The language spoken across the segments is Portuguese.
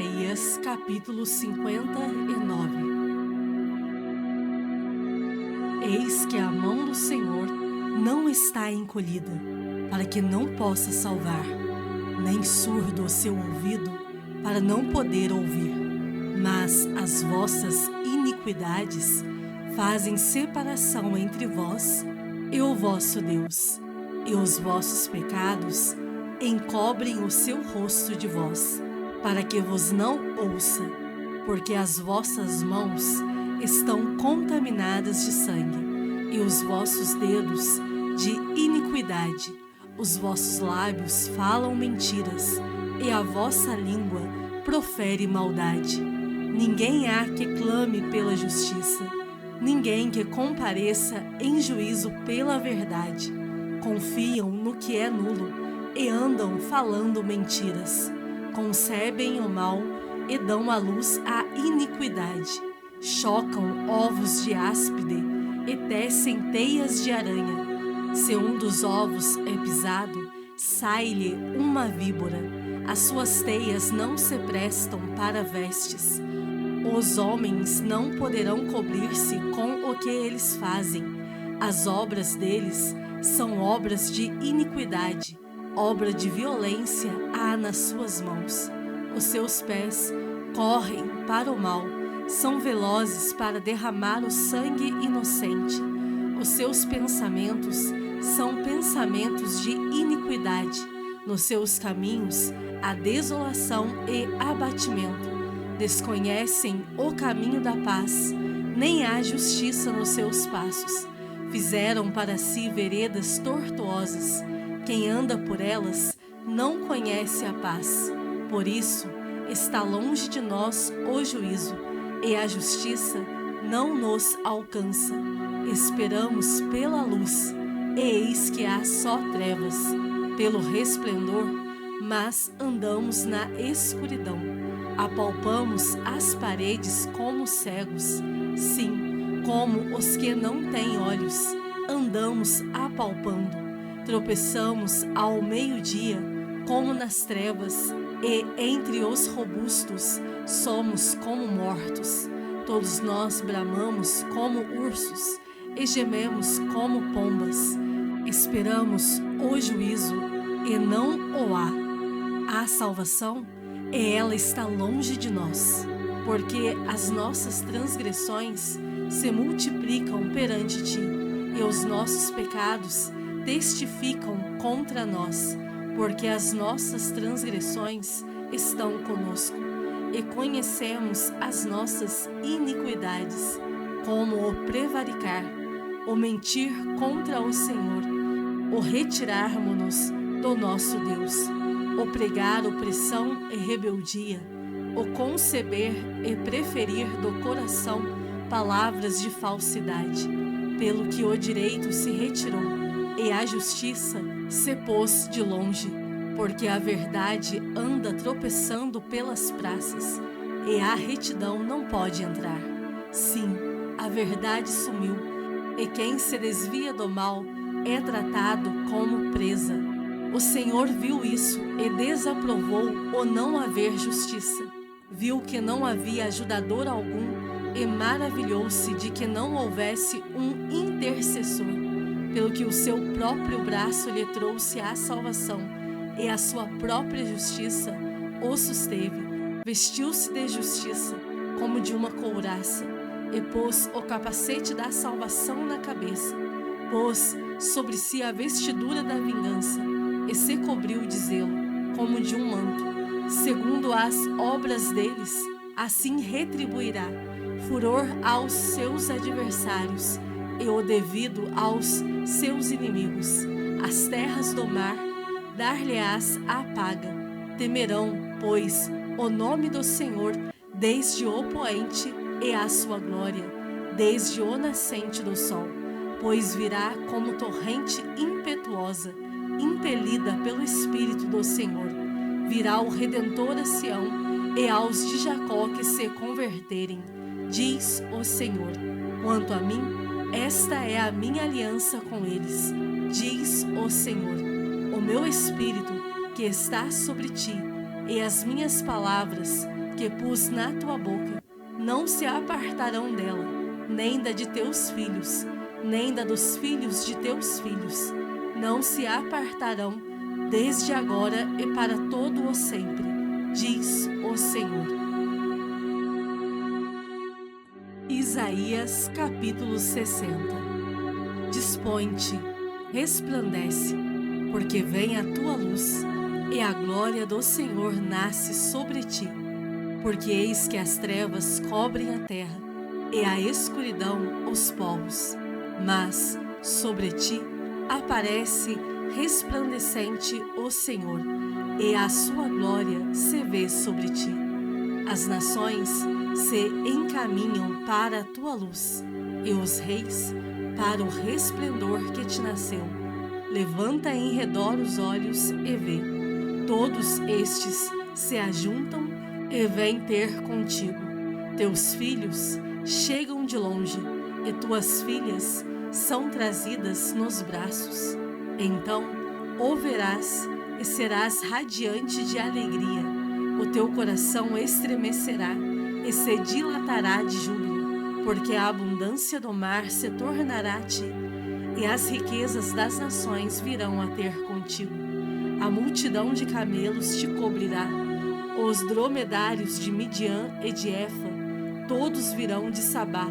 Isaías capítulo 59. Eis que a mão do Senhor não está encolhida, para que não possa salvar, nem surdo o seu ouvido, para não poder ouvir. Mas as vossas iniquidades fazem separação entre vós e o vosso Deus, e os vossos pecados encobrem o seu rosto de vós, para que vos não ouça, porque as vossas mãos estão contaminadas de sangue, e os vossos dedos de iniquidade. Os vossos lábios falam mentiras, e a vossa língua profere maldade. Ninguém há que clame pela justiça, ninguém que compareça em juízo pela verdade. Confiam no que é nulo e andam falando mentiras. Concebem o mal e dão à luz a iniquidade. Chocam ovos de áspide e tecem teias de aranha. Se um dos ovos é pisado, sai-lhe uma víbora. As suas teias não se prestam para vestes. Os homens não poderão cobrir-se com o que eles fazem. As obras deles são obras de iniquidade. Obra de violência há nas suas mãos. Os seus pés correm para o mal, são velozes para derramar o sangue inocente. Os seus pensamentos são pensamentos de iniquidade. Nos seus caminhos há desolação e abatimento. Desconhecem o caminho da paz, nem há justiça nos seus passos. Fizeram para si veredas tortuosas. Quem anda por elas não conhece a paz. Por isso, está longe de nós o juízo, e a justiça não nos alcança. Esperamos pela luz, e eis que há só trevas. Pelo resplendor, mas andamos na escuridão. Apalpamos as paredes como cegos. Sim, como os que não têm olhos, andamos apalpando. Tropeçamos ao meio-dia, como nas trevas, e entre os robustos somos como mortos. Todos nós bramamos como ursos e gememos como pombas. Esperamos o juízo e não o há. A salvação, e ela está longe de nós, porque as nossas transgressões se multiplicam perante ti, e os nossos pecados testificam contra nós, porque as nossas transgressões estão conosco, e conhecemos as nossas iniquidades, como o prevaricar, o mentir contra o Senhor, o retirarmos-nos do nosso Deus, o pregar opressão e rebeldia, o conceber e preferir do coração palavras de falsidade, pelo que o direito se retirou, e a justiça se pôs de longe, porque a verdade anda tropeçando pelas praças, e a retidão não pode entrar. Sim, a verdade sumiu, e quem se desvia do mal é tratado como presa. O Senhor viu isso e desaprovou o não haver justiça. Viu que não havia ajudador algum e maravilhou-se de que não houvesse um intercessor. Pelo que o seu próprio braço lhe trouxe a salvação, e a sua própria justiça o susteve. Vestiu-se de justiça, como de uma couraça, e pôs o capacete da salvação na cabeça. Pôs sobre si a vestidura da vingança, e se cobriu de zelo, como de um manto. Segundo as obras deles, assim retribuirá furor aos seus adversários, e o devido aos seus inimigos. As terras do mar dar-lhe-ás a paga. Temerão, pois, o nome do Senhor desde o poente e a sua glória, desde o nascente do sol. Pois virá como torrente impetuosa, impelida pelo Espírito do Senhor. Virá o Redentor a Sião e aos de Jacó que se converterem, diz o Senhor. Quanto a mim, esta é a minha aliança com eles, diz o Senhor. O meu Espírito que está sobre ti, e as minhas palavras que pus na tua boca, não se apartarão dela, nem da de teus filhos, nem da dos filhos de teus filhos, não se apartarão desde agora e para todo o sempre, diz o Senhor. Isaías capítulo 60. Dispõe-te, resplandece, porque vem a tua luz, e a glória do Senhor nasce sobre ti. Porque eis que as trevas cobrem a terra, e a escuridão os povos. Mas sobre ti aparece resplandecente o Senhor, e a sua glória se vê sobre ti. As nações se encaminham para a tua luz, e os reis para o resplendor que te nasceu. Levanta em redor os olhos e vê. Todos estes se ajuntam e vêm ter contigo. Teus filhos chegam de longe, e tuas filhas são trazidas nos braços. Então o verás e serás radiante de alegria. O teu coração estremecerá e se dilatará de júbilo, porque a abundância do mar se tornará a ti, e as riquezas das nações virão a ter contigo. A multidão de camelos te cobrirá, os dromedários de Midian e de Efa, todos virão de Sabá,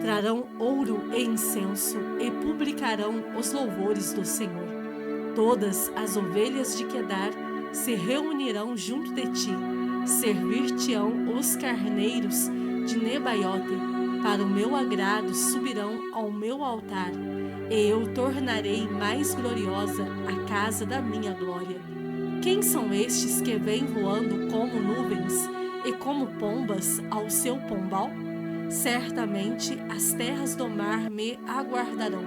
trarão ouro e incenso e publicarão os louvores do Senhor. Todas as ovelhas de Quedar se reunirão junto de ti, servir-te-ão os carneiros de Nebaiote, para o meu agrado subirão ao meu altar, e eu tornarei mais gloriosa a casa da minha glória. Quem são estes que vêm voando como nuvens e como pombas ao seu pombal? Certamente as terras do mar me aguardarão.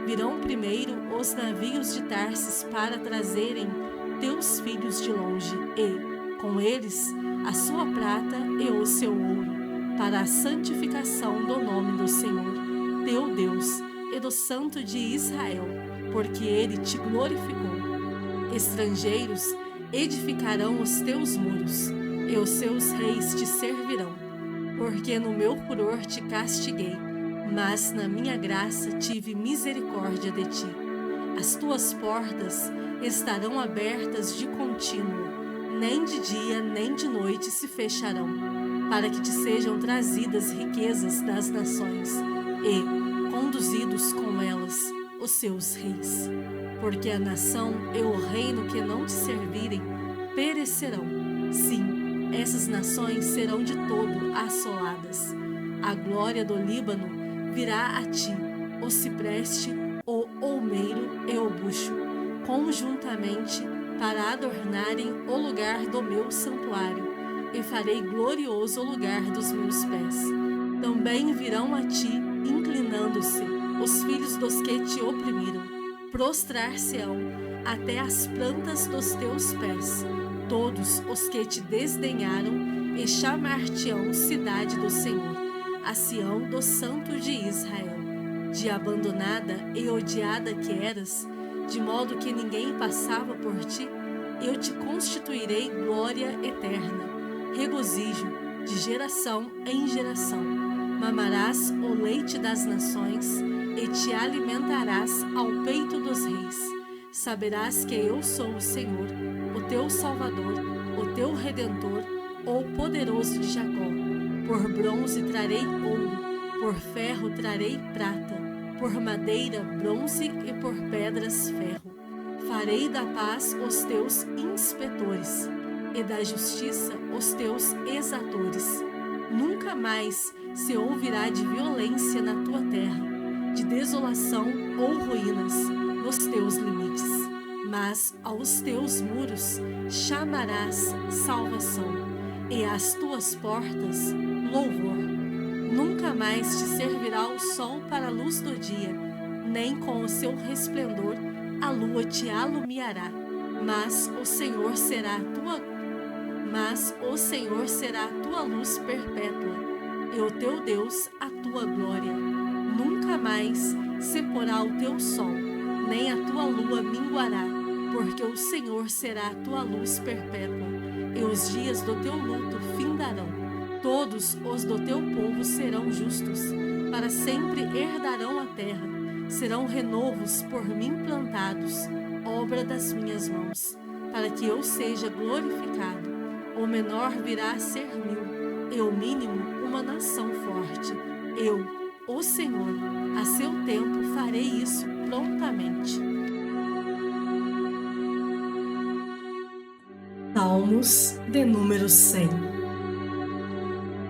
Virão primeiro os navios de Tarsis para trazerem teus filhos de longe, e, com eles, a sua prata e o seu ouro, para a santificação do nome do Senhor, teu Deus, e do Santo de Israel, porque ele te glorificou. Estrangeiros edificarão os teus muros, e os seus reis te servirão. Porque no meu furor te castiguei, mas na minha graça tive misericórdia de ti. As tuas portas estarão abertas de contínuo, nem de dia nem de noite se fecharão, para que te sejam trazidas riquezas das nações, e conduzidos com elas os seus reis. Porque a nação e o reino que não te servirem perecerão. Sim, essas nações serão de todo assoladas. A glória do Líbano virá a ti, o cipreste, o olmeiro e o bucho, conjuntamente para adornarem o lugar do meu santuário, e farei glorioso o lugar dos meus pés. Também virão a ti, inclinando-se, os filhos dos que te oprimiram, prostrar-se-ão até as plantas dos teus pés, todos os que te desdenharam, e chamar-te-ão cidade do Senhor, a Sião do Santo de Israel. De abandonada e odiada que eras, de modo que ninguém passava por ti, eu te constituirei glória eterna, regozijo de geração em geração. Mamarás o leite das nações e te alimentarás ao peito dos reis. Saberás que eu sou o Senhor, o teu Salvador, o teu Redentor, o poderoso de Jacó. Por bronze trarei ouro, por ferro trarei prata, por madeira bronze e por pedras ferro. Farei da paz os teus inspetores, e da justiça os teus exatores. Nunca mais se ouvirá de violência na tua terra, de desolação ou ruínas nos teus limites. Mas aos teus muros chamarás salvação, e às tuas portas louvor. Nunca mais te servirá o sol para a luz do dia, nem com o seu resplendor a lua te alumiará. Mas o Senhor será a tua luz perpétua, e o teu Deus a tua glória. Nunca mais se porá o teu sol, nem a tua lua minguará, porque o Senhor será a tua luz perpétua, e os dias do teu luto findarão. Todos os do teu povo serão justos, para sempre herdarão a terra, serão renovos por mim plantados, obra das minhas mãos, para que eu seja glorificado. O menor virá a ser 1000, e o mínimo uma nação forte. Eu, o Senhor, a seu tempo farei isso prontamente. Salmos de número 100.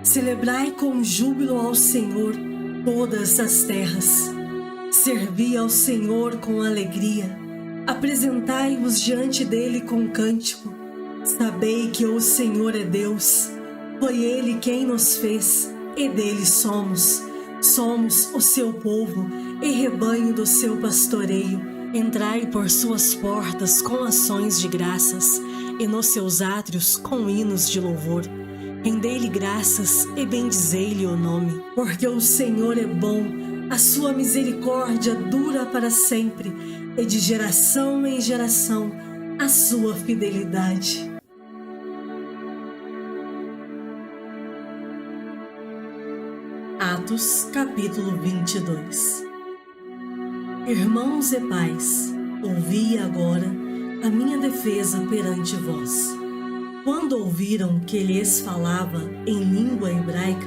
Celebrai com júbilo ao Senhor todas as terras. Servi ao Senhor com alegria. Apresentai-vos diante dele com cântico. Sabei que o Senhor é Deus. Foi ele quem nos fez, e dele somos. Somos o seu povo e rebanho do seu pastoreio. Entrai por suas portas com ações de graças, e nos seus átrios com hinos de louvor. Rendei-lhe graças e bendizei-lhe o nome, porque o Senhor é bom, a sua misericórdia dura para sempre, e de geração em geração a sua fidelidade. Atos, capítulo 22. Irmãos e pais, ouvi agora a minha defesa perante vós. Quando ouviram que lhes falava em língua hebraica,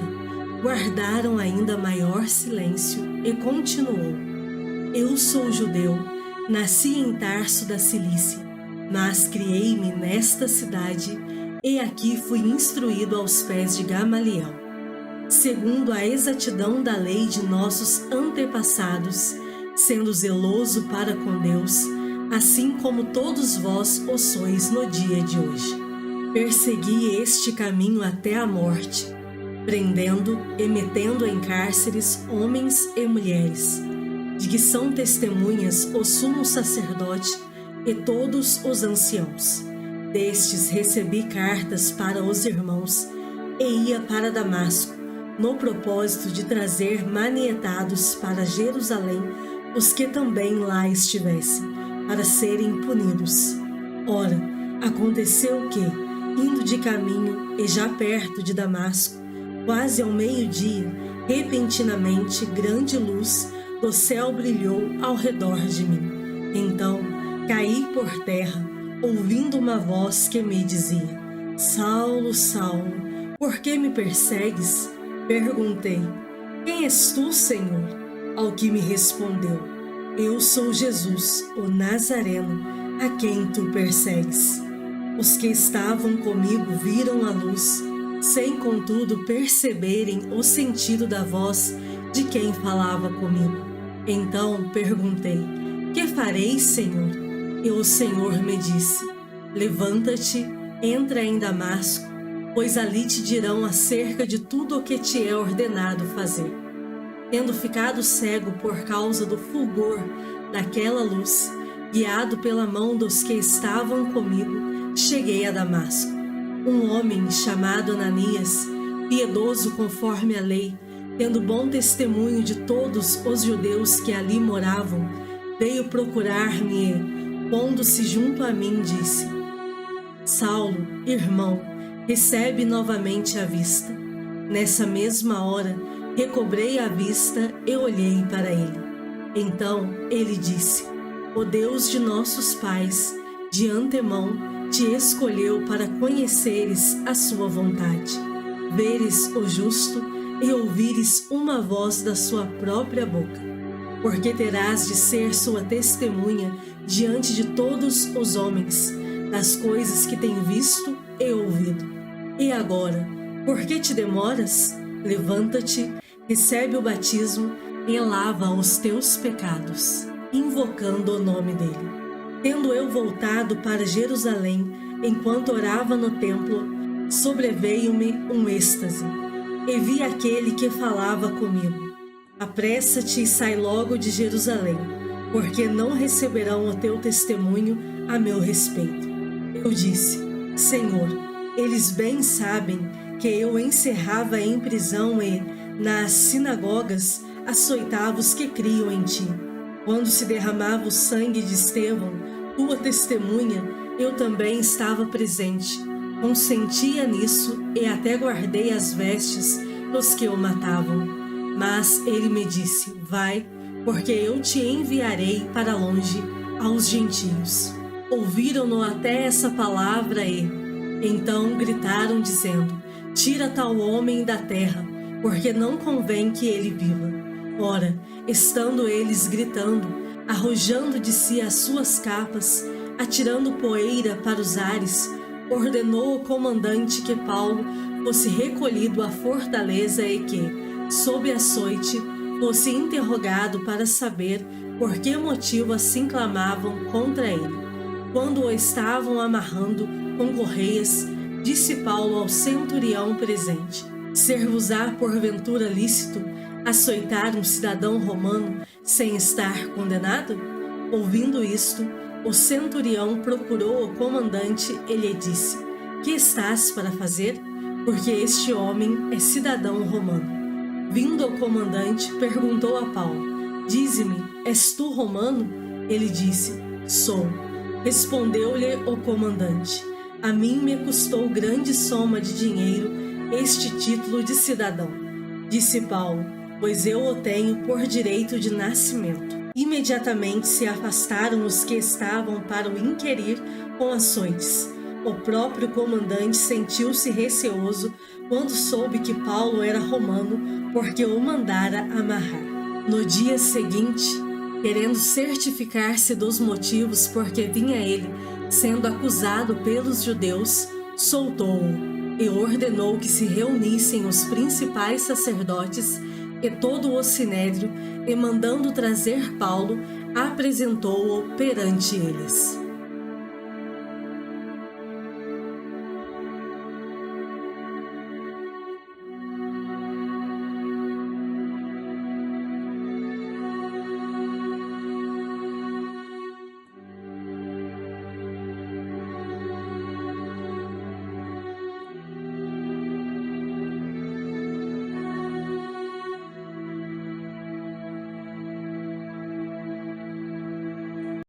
guardaram ainda maior silêncio e continuou: Eu sou judeu, nasci em Tarso da Cilícia, mas criei-me nesta cidade e aqui fui instruído aos pés de Gamaliel, segundo a exatidão da lei de nossos antepassados, sendo zeloso para com Deus, assim como todos vós o sois no dia de hoje. Persegui este caminho até a morte, prendendo e metendo em cárceres homens e mulheres, de que são testemunhas o sumo sacerdote e todos os anciãos. Destes recebi cartas para os irmãos e ia para Damasco, no propósito de trazer manietados para Jerusalém os que também lá estivessem, para serem punidos. Ora, aconteceu que, indo de caminho e já perto de Damasco, quase ao meio-dia, repentinamente grande luz do céu brilhou ao redor de mim. Então caí por terra, ouvindo uma voz que me dizia: Saulo, Saulo, por que me persegues? Perguntei: Quem és tu, Senhor? Ao que me respondeu: Eu sou Jesus, o Nazareno, a quem tu persegues. Os que estavam comigo viram a luz, sem contudo perceberem o sentido da voz de quem falava comigo. Então perguntei: Que farei, Senhor? E o Senhor me disse: Levanta-te, entra em Damasco, pois ali te dirão acerca de tudo o que te é ordenado fazer. Tendo ficado cego por causa do fulgor daquela luz, guiado pela mão dos que estavam comigo, cheguei a Damasco. Um homem chamado Ananias, piedoso conforme a lei, tendo bom testemunho de todos os judeus que ali moravam, veio procurar-me e, pondo-se junto a mim, disse: Saulo, irmão, recebe novamente a vista. Nessa mesma hora, recobrei a vista e olhei para ele. Então ele disse: O Deus de nossos pais, de antemão, te escolheu para conheceres a sua vontade, veres o justo e ouvires uma voz da sua própria boca, porque terás de ser sua testemunha diante de todos os homens, das coisas que tem visto e ouvido. E agora, por que te demoras? Levanta-te, recebe o batismo e lava os teus pecados, invocando o nome dele. Tendo eu voltado para Jerusalém, enquanto orava no templo, sobreveio-me um êxtase, e vi aquele que falava comigo: Apressa-te e sai logo de Jerusalém, porque não receberão o teu testemunho a meu respeito. Eu disse: Senhor, eles bem sabem que eu encerrava em prisão e, nas sinagogas, açoitava os que criam em ti. Quando se derramava o sangue de Estevão, tua testemunha, eu também estava presente. Consentia nisso e até guardei as vestes dos que o matavam. Mas ele me disse: vai, porque eu te enviarei para longe aos gentios. Ouviram-no até essa palavra e, então, gritaram dizendo: tira tal homem da terra, porque não convém que ele viva. Ora, estando eles gritando, arrojando de si as suas capas, atirando poeira para os ares, ordenou o comandante que Paulo fosse recolhido à fortaleza e que, sob açoite, fosse interrogado para saber por que motivo assim clamavam contra ele. Quando o estavam amarrando com correias, disse Paulo ao centurião presente: ser-vos-á porventura lícito açoitar um cidadão romano sem estar condenado? Ouvindo isto, o centurião procurou o comandante e lhe disse: que estás para fazer? Porque este homem é cidadão romano. Vindo o comandante, perguntou a Paulo: dize-me, és tu romano? Ele disse: sou. Respondeu-lhe o comandante: a mim me custou grande soma de dinheiro este título de cidadão. Disse Paulo: pois eu o tenho por direito de nascimento. Imediatamente se afastaram os que estavam para o inquirir com açoites. O próprio comandante sentiu-se receoso quando soube que Paulo era romano, porque o mandara amarrar. No dia seguinte, querendo certificar-se dos motivos por que vinha ele, sendo acusado pelos judeus, soltou-o e ordenou que se reunissem os principais sacerdotes e todo o sinédrio, e mandando trazer Paulo, apresentou-o perante eles.